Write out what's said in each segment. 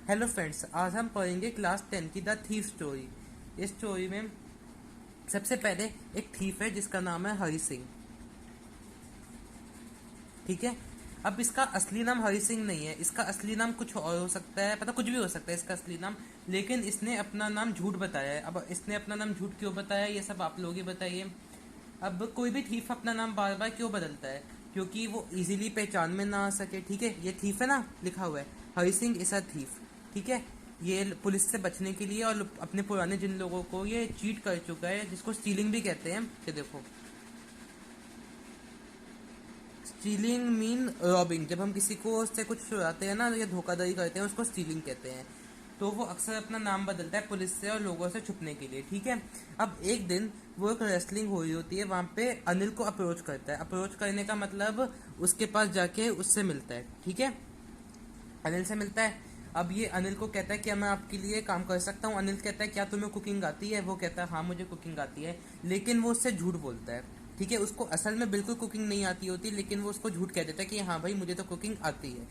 Hello friends, आज हम पढ़ेंगे क्लास 10 की द थीफ स्टोरी। इस स्टोरी में सबसे पहले एक थीफ है जिसका नाम है हरि सिंह। ठीक है। अब इसका असली नाम हरि सिंह नहीं है, इसका असली नाम कुछ और हो सकता है, पता कुछ भी हो सकता है इसका असली नाम। लेकिन इसने अपना नाम झूठ बताया है। अब इसने अपना नाम झूठ क्यों बताया, ये सब आप लोग ही बताइए। अब कोई भी थीफ अपना नाम बार बार क्यों बदलता है? क्योंकि वो इजीली पहचान में ना आ सके। ठीक है, ये थीफ है ना, लिखा हुआ है Hari Singh is a thief. ठीक है, ये पुलिस से बचने के लिए और अपने पुराने जिन लोगों को ये चीट कर चुका है, जिसको स्टीलिंग भी कहते हैं। ये देखो, स्टीलिंग मीन रॉबिंग। जब हम किसी को उससे कुछ चुराते हैं ना या धोखाधड़ी करते हैं, उसको स्टीलिंग कहते हैं। तो वो अक्सर अपना नाम बदलता है पुलिस से और लोगों से छुपने के लिए। ठीक है। अब एक दिन वो एक रेसलिंग हो रही होती है, वहाँ पे अनिल को अप्रोच करता है। अप्रोच करने का मतलब उसके पास जाके उससे मिलता है। ठीक है, अनिल से मिलता है। अब ये अनिल को कहता है क्या मैं आपके लिए काम कर सकता हूँ। अनिल कहता है क्या तुम्हें कुकिंग आती है? वो कहता है हाँ मुझे कुकिंग आती है। लेकिन वो उससे झूठ बोलता है। ठीक है, उसको असल में बिल्कुल कुकिंग नहीं आती होती, लेकिन वो उसको झूठ कह देता है कि हाँ भाई मुझे तो कुकिंग आती है।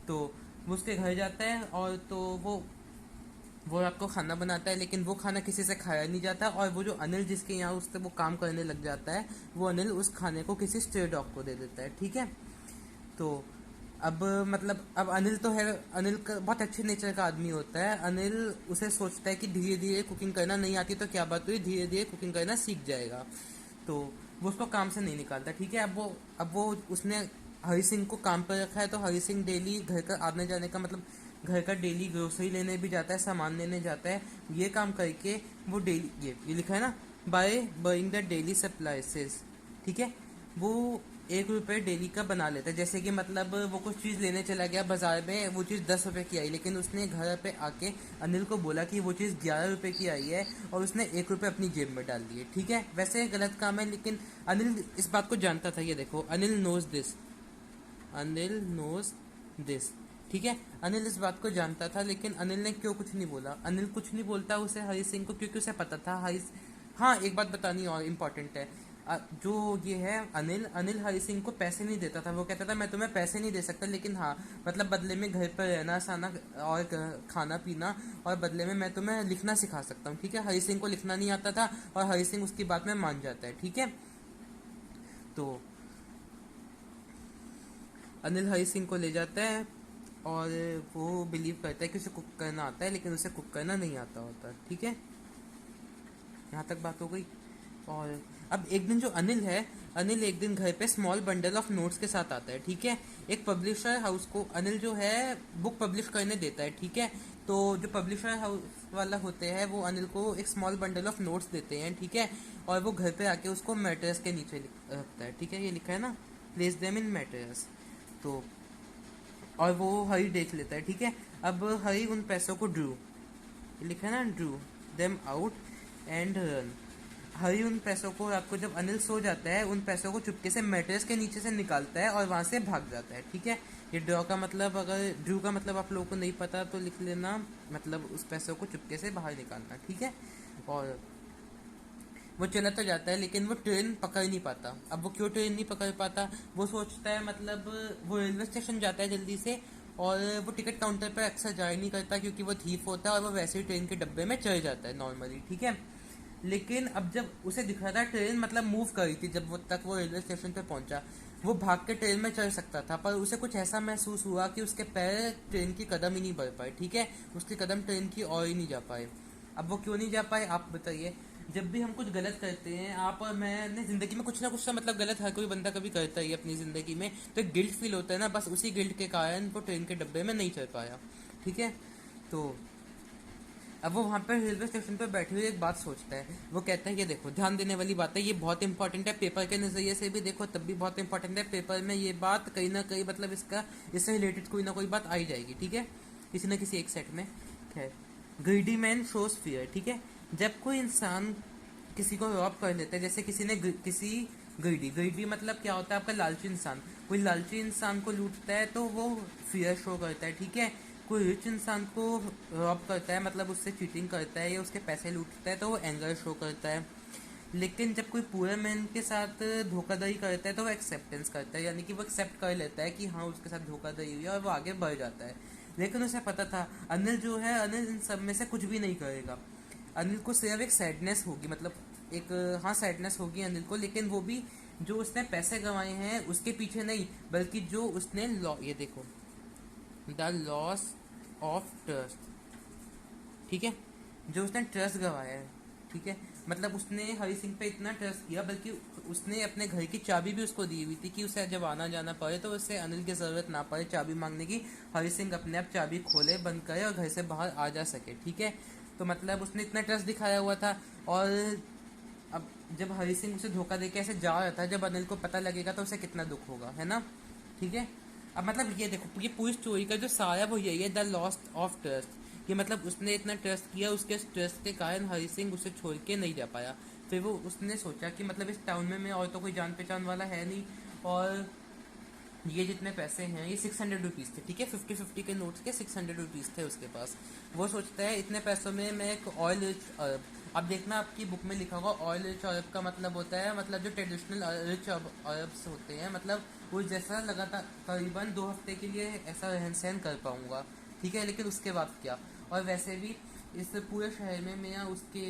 तो वो उसके घर जाता है और तो वो रात को खाना बनाता है, लेकिन वो खाना किसी से खाया नहीं जाता। और वो जो अनिल जिसके यहाँ उससे वो काम करने लग जाता है, वो अनिल उस खाने को किसी स्ट्रे डॉग को दे देता है। ठीक है। तो अब मतलब अब अनिल तो है, अनिल का बहुत अच्छे नेचर का आदमी होता है। अनिल उसे सोचता है कि धीरे धीरे कुकिंग करना नहीं आती तो क्या बात हुई, धीरे धीरे कुकिंग करना सीख जाएगा। तो वो उसको काम से नहीं निकालता। ठीक है। अब वो उसने हरि सिंह को काम पर रखा है, तो हरि सिंह डेली घर का आने जाने का मतलब घर का डेली ग्रोसरी लेने भी जाता है, सामान लेने जाता है। ये काम करके वो डेली ये लिखा है ना, बाय बाइंग द डेली सप्लाइसेस। ठीक है, वो 1 रुपये डेली का बना लेता है। जैसे कि मतलब वो कुछ चीज़ लेने चला गया बाजार में, वो चीज़ 10 रुपये की आई, लेकिन उसने घर पे आके अनिल को बोला कि वो चीज़ 11 रुपये की आई है और उसने 1 रुपये अपनी जेब में डाल दिए। ठीक है, वैसे गलत काम है, लेकिन अनिल इस बात को जानता था। ये देखो, Anil knows this, Anil knows this. ठीक है, अनिल इस बात को जानता था, लेकिन अनिल ने क्यों कुछ नहीं बोला? अनिल कुछ नहीं बोलता उसे हरि सिंह को, क्योंकि उसे पता था हरि। हाँ, एक बात बतानी और इम्पोर्टेंट है। जो ये है अनिल, अनिल हरि सिंह को पैसे नहीं देता था। वो कहता था मैं तुम्हें पैसे नहीं दे सकता, लेकिन हाँ मतलब बदले में घर पर रहना सहना और खाना पीना, और बदले में मैं तुम्हें लिखना सिखा सकता हूँ। ठीक है, हरि सिंह को लिखना नहीं आता था और हरि सिंह उसकी बात में मान जाता है। ठीक है। तो अनिल हरि सिंह को ले जाता है और वो बिलीव करता है कि उसे कुक करना आता है, लेकिन उसे कुक करना नहीं आता होता। ठीक है, यहाँ तक बात हो गई। और अब एक दिन जो अनिल है, अनिल एक दिन घर पे स्मॉल बंडल ऑफ नोट्स के साथ आता है। ठीक है, एक पब्लिशर हाउस को अनिल जो है बुक पब्लिश करने देता है। ठीक है, तो जो पब्लिशर हाउस वाला होते हैं वो अनिल को एक स्मॉल बंडल ऑफ नोट्स देते हैं। ठीक है, और वो घर पे आके उसको मैट्रेस के नीचे रखता है। ठीक है, ये लिखा है ना, प्लेस देम इन मैट्रेस। तो और वो हरी देख लेता है। ठीक है, अब हरी उन पैसों को ड्रू, लिखा है ना, drew them out and ran. Hari उन पैसों को, रात को जब अनिल सो जाता है, उन पैसों को चुपके से मैट्रेस के नीचे से निकालता है और वहां से भाग जाता है। ठीक है, ये ड्रॉ का मतलब, अगर ड्रू का मतलब आप लोगों को नहीं पता तो लिख लेना, मतलब उस पैसों को चुपके से बाहर निकालना। ठीक है, और वो चला तो जाता है, लेकिन वो ट्रेन पकड़ नहीं पाता। अब वो क्यों ट्रेन नहीं पकड़ पाता? वो सोचता है, मतलब वो रेलवे स्टेशन जाता है जल्दी से, और वो टिकट काउंटर पर अक्सर जा ही नहीं करता क्योंकि वो थीफ होता है और वो वैसे ही ट्रेन के डब्बे में चढ़ जाता है नॉर्मली। ठीक है, लेकिन अब जब उसे दिख रहा था ट्रेन मतलब मूव कर रही थी, जब वो तक वो रेलवे स्टेशन पे पहुंचा, वो भाग के ट्रेन में चढ़ सकता था, पर उसे कुछ ऐसा महसूस हुआ कि उसके पैर ट्रेन की कदम ही नहीं बढ़ पाए। ठीक है, उसके कदम ट्रेन की और ही नहीं जा पाए। अब वो क्यों नहीं जा पाए आप बताइए। जब भी हम कुछ गलत करते हैं, आप और मैंने जिंदगी में कुछ ना कुछ तो मतलब गलत हर कोई बंदा कभी करता ही है अपनी जिंदगी में, तो एक गिल्ट फील होता है ना, बस उसी गिल्ट के कारण वो ट्रेन के डब्बे में नहीं चढ़ पाया। ठीक है, तो अब वो वहाँ पर रेलवे स्टेशन पर बैठे हुए एक बात सोचता है। वो कहता है ये देखो, ध्यान देने वाली बात है, ये बहुत इंपॉर्टेंट है, पेपर के नज़रिए से भी देखो तब भी बहुत इंपॉर्टेंट है, पेपर में ये बात कहीं ना कहीं मतलब इससे रिलेटेड कोई ना कोई बात आई जाएगी। ठीक है, किसी न किसी एक सेट में। खैर, ग्रीडी मैन शोज फियर। ठीक है, जब कोई इंसान किसी को रॉब कर लेता है, जैसे किसी ने किसी ग्रीडी, ग्रीडी मतलब क्या होता है आपका, लालची इंसान। कोई लालची इंसान को लूटता है तो वो फियर शो करता है। ठीक है, कोई रिच इंसान को रॉब करता है मतलब उससे चीटिंग करता है या उसके पैसे लूटता है तो वो एंगर शो करता है। लेकिन जब कोई पूरे मैन के साथ धोखाधड़ी करता है तो वो एक्सेप्टेंस करता है, यानी कि वो एक्सेप्ट कर लेता है कि हाँ उसके साथ धोखाधड़ी हुई है और वो आगे बढ़ जाता है। लेकिन उसे पता था अनिल जो है, अनिल इन सब में से कुछ भी नहीं करेगा। अनिल को सिर्फ एक सैडनेस होगी, मतलब एक, हाँ सैडनेस होगी अनिल को, लेकिन वो भी जो उसने पैसे गंवाए हैं उसके पीछे नहीं, बल्कि जो उसने ये देखो, द लॉस ऑफ ट्रस्ट, ठीक है, जो उसने ट्रस्ट गंवाया है, ठीक है, मतलब उसने हरी सिंह पे इतना ट्रस्ट किया, बल्कि उसने अपने घर की चाबी भी उसको दी हुई थी कि उसे जब आना जाना पड़े तो उससे अनिल की ज़रूरत ना पड़े चाबी मांगने की, हरी सिंह अपने आप चाबी खोले, बंद करे और घर से बाहर आ जा सके, ठीक है। तो मतलब उसने इतना ट्रस्ट दिखाया हुआ था। और अब जब हरी सिंह उसे धोखा देके ऐसे जा रहा था, जब अनिल को पता लगेगा तो उसे कितना दुख होगा, है ना, ठीक है। अब मतलब ये देखो, ये पूरी स्टोरी का जो सारा वो यही है, द लॉस्ट ऑफ ट्रस्ट। ये मतलब उसने इतना ट्रस्ट किया, उसके ट्रस्ट के कारण हरी सिंह उसे छोड़ के नहीं जा पाया। फिर वो उसने सोचा कि मतलब इस टाउन में और तो कोई जान पहचान वाला है नहीं, और ये जितने पैसे हैं ये 600 रुपीज़ थे, ठीक है, 50-50 के नोट्स के 600 रुपीज़ थे उसके पास। वो सोचता है इतने पैसों में मैं एक ऑयल रिच अरब, अब देखना आपकी बुक में लिखा होगा ऑयल रिच अरब का मतलब होता है, मतलब जो ट्रेडिशनल रिच अरब्स होते हैं, मतलब वो जैसा लगा था करीबन 2 हफ्ते के लिए ऐसा रहन सहन कर पाऊंगा, ठीक है, लेकिन उसके बाद क्या। और वैसे भी इस पूरे शहर में मैं उसके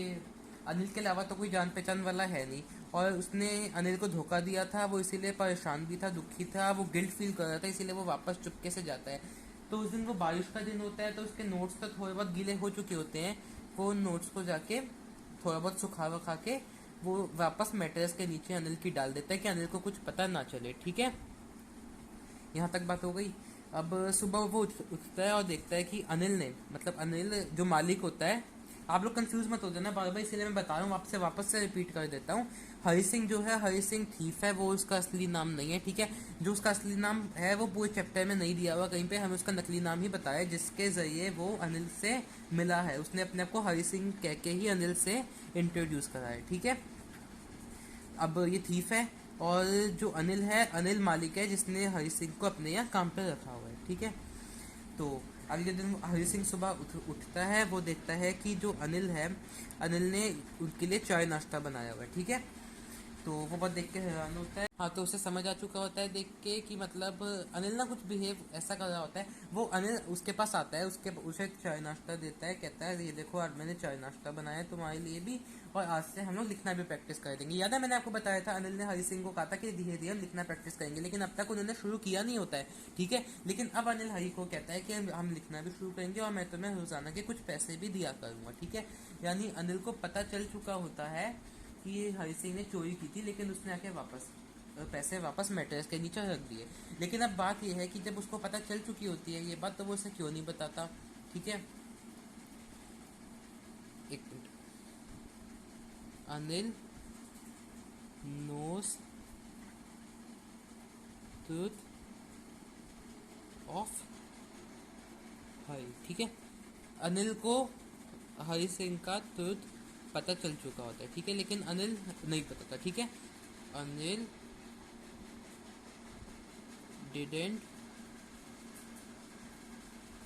अनिल के अलावा तो कोई जान पहचान वाला है नहीं, और उसने अनिल को धोखा दिया था, वो इसीलिए परेशान भी था, दुखी था, वो गिल्ट फील कर रहा था, इसीलिए वो वापस चुपके से जाता है। तो उस दिन वो बारिश का दिन होता है, तो उसके नोट्स तो थोड़े बहुत गीले हो चुके होते हैं, वो नोट्स को जाके थोड़ा बहुत सुखा वखा के वो वापस मैट्रेस के नीचे अनिल की डाल देता है कि अनिल को कुछ पता ना चले, ठीक है। यहाँ तक बात हो गई। अब सुबह वो उठता है और देखता है कि अनिल ने, मतलब अनिल जो मालिक होता है, आप लोग कंफ्यूज मत हो जाना बार बार, इसीलिए मैं बता रहा हूँ, आपसे वापस से रिपीट कर देता हूँ। हरी सिंह जो है, हरी सिंह थीफ है, वो उसका असली नाम नहीं है, ठीक है। जो उसका असली नाम है वो पूरे चैप्टर में नहीं दिया हुआ कहीं पे, हमें उसका नकली नाम ही बताया जिसके जरिए वो अनिल से मिला है, उसने अपने आप को हरी सिंह कह के ही अनिल से इंट्रोड्यूस करा है, ठीक है। अब ये थीफ है, और जो अनिल है, अनिल मालिक है जिसने हरी सिंह को अपने यहाँ काम पे रखा हुआ है, ठीक है। तो अगले दिन हरी सिंह सुबह उठता है, वो देखता है कि जो अनिल है, अनिल ने उनके लिए चाय नाश्ता बनाया हुआ है, ठीक है। तो वो बहुत देख के हैरान होता है, हाँ, तो उसे समझ आ चुका होता है देख के कि मतलब अनिल ना कुछ बिहेव ऐसा कर रहा होता है। वो अनिल उसके पास आता है, उसे चाय नाश्ता देता है, कहता है ये देखो आज मैंने चाय नाश्ता बनाया है तुम्हारे लिए भी, और आज से हम लोग लिखना भी प्रैक्टिस कर देंगे। याद है मैंने आपको बताया था, अनिल ने हरी सिंह को कहा था कि धीरे धीरे हम लिखना प्रैक्टिस करेंगे, लेकिन अब तक उन्होंने शुरू किया नहीं होता है, ठीक है। लेकिन अब अनिल हरी को कहता है कि हम लिखना भी शुरू करेंगे और मैं तुम्हें रोजाना के कुछ पैसे भी दिया करूंगा, ठीक है। यानी अनिल को पता चल चुका होता है कि ये हरी सिंह ने चोरी की थी, लेकिन उसने आके वापस पैसे वापस मैट्रेस के नीचे रख दिए। लेकिन अब बात यह है कि जब उसको पता चल चुकी होती है ये बात, तो वो उसे क्यों नहीं बताता, ठीक है। एक minute, Anil knows truth of Hari, ठीक है। अनिल को हरी सिंह का ट्रूथ पता चल चुका होता है, ठीक है, लेकिन अनिल नहीं पता था, ठीक है। अनिल डिडेंट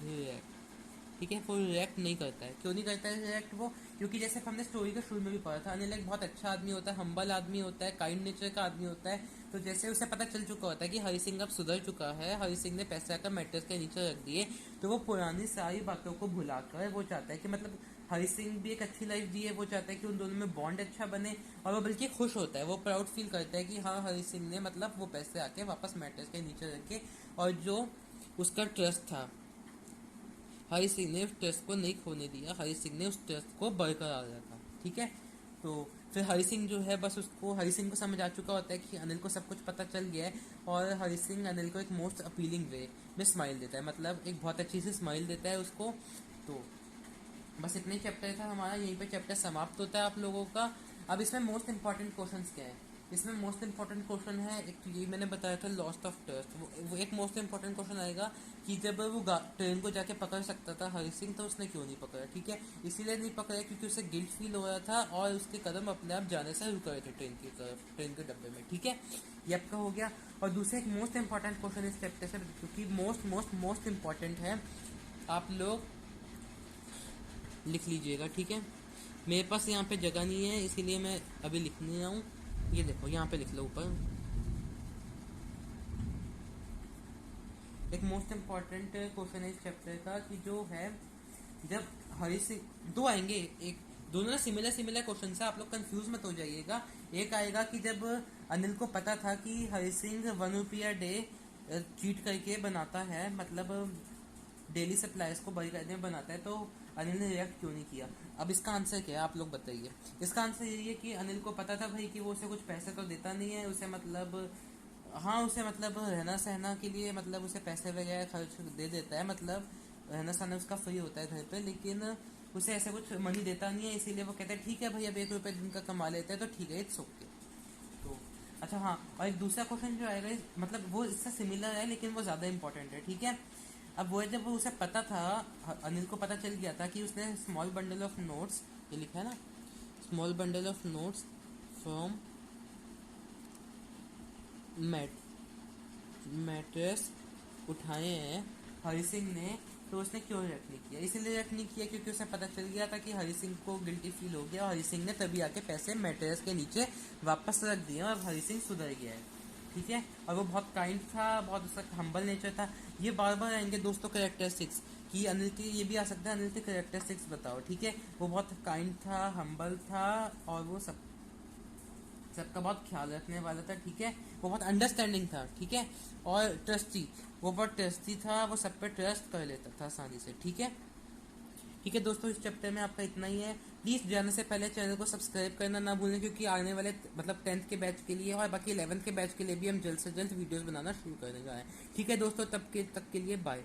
रिएक्ट, ठीक है, वो रिएक्ट नहीं करता है। क्यों नहीं करता है रिएक्ट वो? क्योंकि जैसे हमने स्टोरी के शुरू में भी पढ़ा था, अनिल एक बहुत अच्छा आदमी होता है, हम्बल आदमी होता है, काइंड नेचर का आदमी होता है। तो जैसे उसे पता चल चुका होता है कि हरी सिंह अब सुधर चुका है, हरी सिंह ने पैसे आकर मैट्रेस के नीचे रख दिए, तो वो पुरानी सारी बातों को भुलाकर वो चाहता है कि मतलब हरी सिंह भी एक अच्छी लाइफ जिए, वो चाहता है कि उन दोनों में बॉन्ड अच्छा बने, और वो बल्कि खुश होता है, वो प्राउड फील करता है कि हाँ हरी सिंह ने मतलब वो पैसे आके वापस मैट्रेस के नीचे रखे, और जो उसका ट्रस्ट था हरी सिंह ने उस ट्रस्ट को नहीं खोने दिया, हरी सिंह ने उस ट्रस्ट को बरकरार रखा, ठीक है। तो फिर हरी सिंह जो है, बस उसको हरी सिंह को समझ आ चुका होता है कि अनिल को सब कुछ पता चल गया है, और हरी सिंह अनिल को एक मोस्ट अपीलिंग वे में स्माइल देता है, मतलब एक बहुत अच्छी सी स्माइल देता है उसको। तो बस इतना ही चैप्टर था हमारा, यहीं पे चैप्टर समाप्त होता है आप लोगों का। अब इसमें मोस्ट इंपॉर्टेंट क्वेश्चन क्या है? इसमें मोस्ट इंपॉर्टेंट क्वेश्चन है, एक तो यही मैंने बताया था, लॉस्ट ऑफ ट्रस्ट। वो एक मोस्ट इंपॉर्टेंट क्वेश्चन आएगा कि जब वो ट्रेन को जाके पकड़ सकता था हरी सिंह, तो उसने क्यों नहीं पकड़ा, ठीक है। इसीलिए नहीं पकड़ा क्योंकि उसे गिल्ट फील हो रहा था, और उसके कदम अपने आप जाने से रुक रहे थे ट्रेन की तरफ, ट्रेन के डब्बे में, ठीक है। ये आपका हो गया। और दूसरा एक मोस्ट इंपॉर्टेंट क्वेश्चन इस चैप्टर से, क्योंकि मोस्ट मोस्ट मोस्ट इंपॉर्टेंट है, आप लोग लिख लीजिएगा, ठीक है। मेरे पास यहाँ पे जगह नहीं है, इसीलिए मैं अभी लिख नहीं रहा हूँ। ये देखो यहाँ पे लिख लो ऊपर, एक मोस्ट इम्पॉर्टेंट क्वेश्चन है इस चैप्टर का कि जो है जब हरी सिंह दो आएंगे, एक दोनों सिमिलर सिमिलर क्वेश्चन से, आप लोग कंफ्यूज मत हो जाइएगा। एक आएगा कि जब अनिल को पता था कि हरी सिंह 1 रुपया डे चीट करके बनाता है, मतलब डेली सप्लाईज को बड़ी करने में बनाता है, तो अनिल ने रिएक्ट क्यों नहीं किया। अब इसका आंसर क्या है आप लोग बताइए। इसका आंसर यही है कि अनिल को पता था भाई कि वो उसे कुछ पैसे तो देता नहीं है, उसे मतलब हाँ उसे मतलब रहना सहना के लिए मतलब उसे पैसे वगैरह खर्च दे देता है, मतलब रहना सहना उसका फ्री होता है घर पे, लेकिन उसे ऐसे कुछ मनी देता नहीं है। इसीलिए वो कहता है ठीक है भाई अब 1 रुपये दिन का कमा लेते हैं तो ठीक है, इट्स ओके। तो अच्छा हाँ, और एक दूसरा क्वेश्चन जो आएगा मतलब वो इससे सिमिलर है लेकिन वो ज़्यादा इंपॉर्टेंट है, ठीक है। अब वो जब उसे पता था, अनिल को पता चल गया था कि उसने स्मॉल बंडल ऑफ नोट्स, ये लिखा है ना, small bundle of notes from mattress उठाए हैं हरी सिंह ने, तो उसने क्यों रिएक्ट नहीं किया। इसीलिए रिएक्ट नहीं किया क्योंकि उसे पता चल गया था कि हरी सिंह को गिल्टी फील हो गया, और हरी सिंह ने तभी आके पैसे मैट्रेस के नीचे वापस रख दिए और हरी सिंह सुधर गया है, ठीक है। और वो बहुत काइंड था, बहुत उसका हम्बल नेचर था। ये बार बार आएंगे दोस्तों कैरेक्टरिस्टिक्स कि अनिल के, ये भी आ सकता है अनिल के कैरेक्टरिस्टिक्स बताओ, ठीक है। वो बहुत काइंड था, हम्बल था, और वो सबका बहुत ख्याल रखने वाला था, ठीक है। वो बहुत अंडरस्टैंडिंग था, ठीक है। और ट्रस्टी, वो बहुत ट्रस्टी था, वो सब पे ट्रस्ट कर लेता था आसानी से, ठीक है। ठीक है दोस्तों, इस चैप्टर में आपका इतना ही है। प्लीज़ जाने से पहले चैनल को सब्सक्राइब करना ना भूलें, क्योंकि आने वाले मतलब 10th के बैच के लिए और बाकी 11th के बैच के लिए भी हम जल्द से जल्द वीडियोस बनाना शुरू करने जा रहे हैं, ठीक है दोस्तों। तब के तक के लिए बाय।